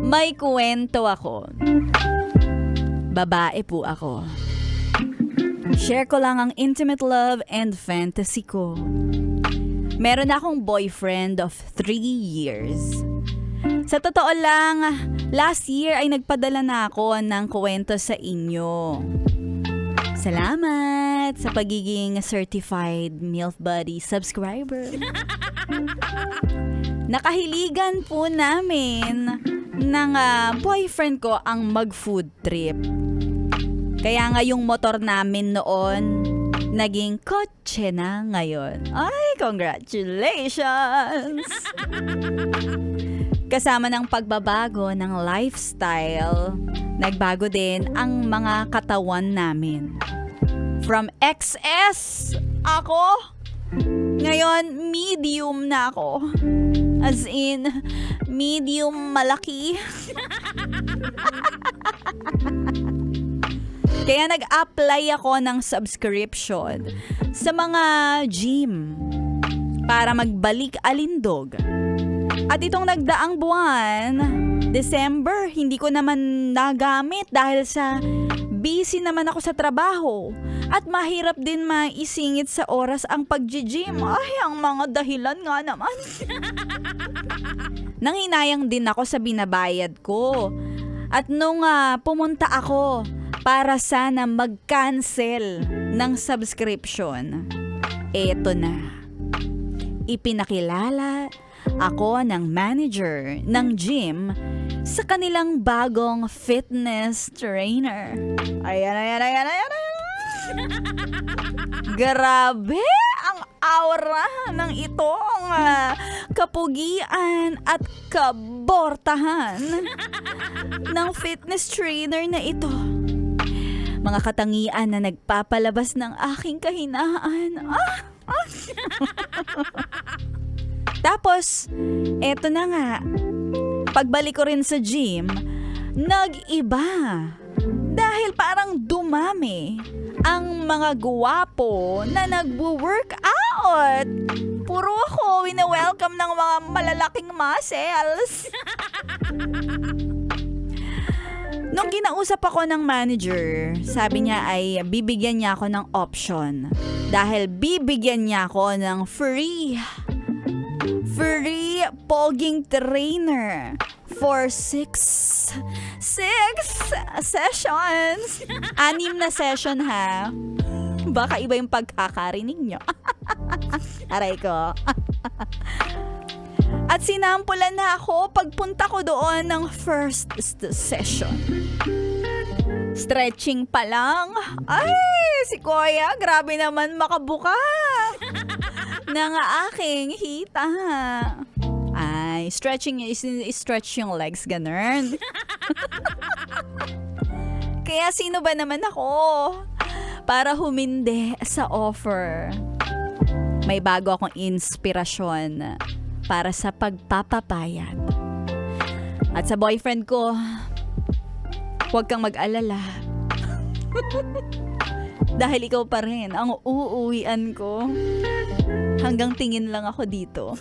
May kwento ako. Babae po ako. Share ko lang ang intimate love and fantasy ko. Meron akong boyfriend of 3 years. Sa totoo lang, last year ay nagpadala na ako ng kwento sa inyo. Salamat sa pagiging certified MILF Buddy subscriber. Nakahiligan po namin ng boyfriend ko ang mag-food trip. Kaya nga yung motor namin noon, naging kotse na ngayon. Ay, congratulations! Kasama ng pagbabago ng lifestyle, nagbago din ang mga katawan namin. From XS ako, ngayon medium na ako. As in, medium malaki. Kaya nag-apply ako ng subscription sa mga gym para magbalik alindog. At itong nagdaang buwan, December, hindi ko naman nagamit dahil sa busy naman ako sa trabaho. At mahirap din maisingit sa oras ang pag-gym. Ay, ang mga dahilan nga naman. Nanghinayang din ako sa binabayad ko. At nung pumunta ako para sana mag-cancel ng subscription, eto na. Ipinakilala ako ng manager ng gym sa kanilang bagong fitness trainer. Ayan. Grabe ang aura ng itong kapugian at kabortahan ng fitness trainer na ito. Mga katangian na nagpapalabas ng aking kahinaan. Tapos, eto na nga. Pagbalik ko rin sa gym, nag-iba. Dahil parang dumami ang mga guwapo na nagwo-workout. Puro ako wina-welcome ng mga malalaking muscles. Nung kinausap ako ng manager, sabi niya ay bibigyan niya ako ng option. Dahil bibigyan niya ako ng free pogging trainer for 6 sessions. 6 na session ha. Baka iba yung pagkakarinig nyo. Aray ko. At sinampulan na ako pagpunta ko doon ng first session. Stretching pa lang. Ay, si Kuya, grabe naman makabuka ng aking hita. Ay, stretching is stretch yung legs, ganun. Kaya sino ba naman ako para humindi sa offer? May bago akong inspirasyon para sa pagpapapayat. At sa boyfriend ko, huwag kang mag-alala. Dahil ikaw pa rin ang uuwian ko. Hanggang tingin lang ako dito.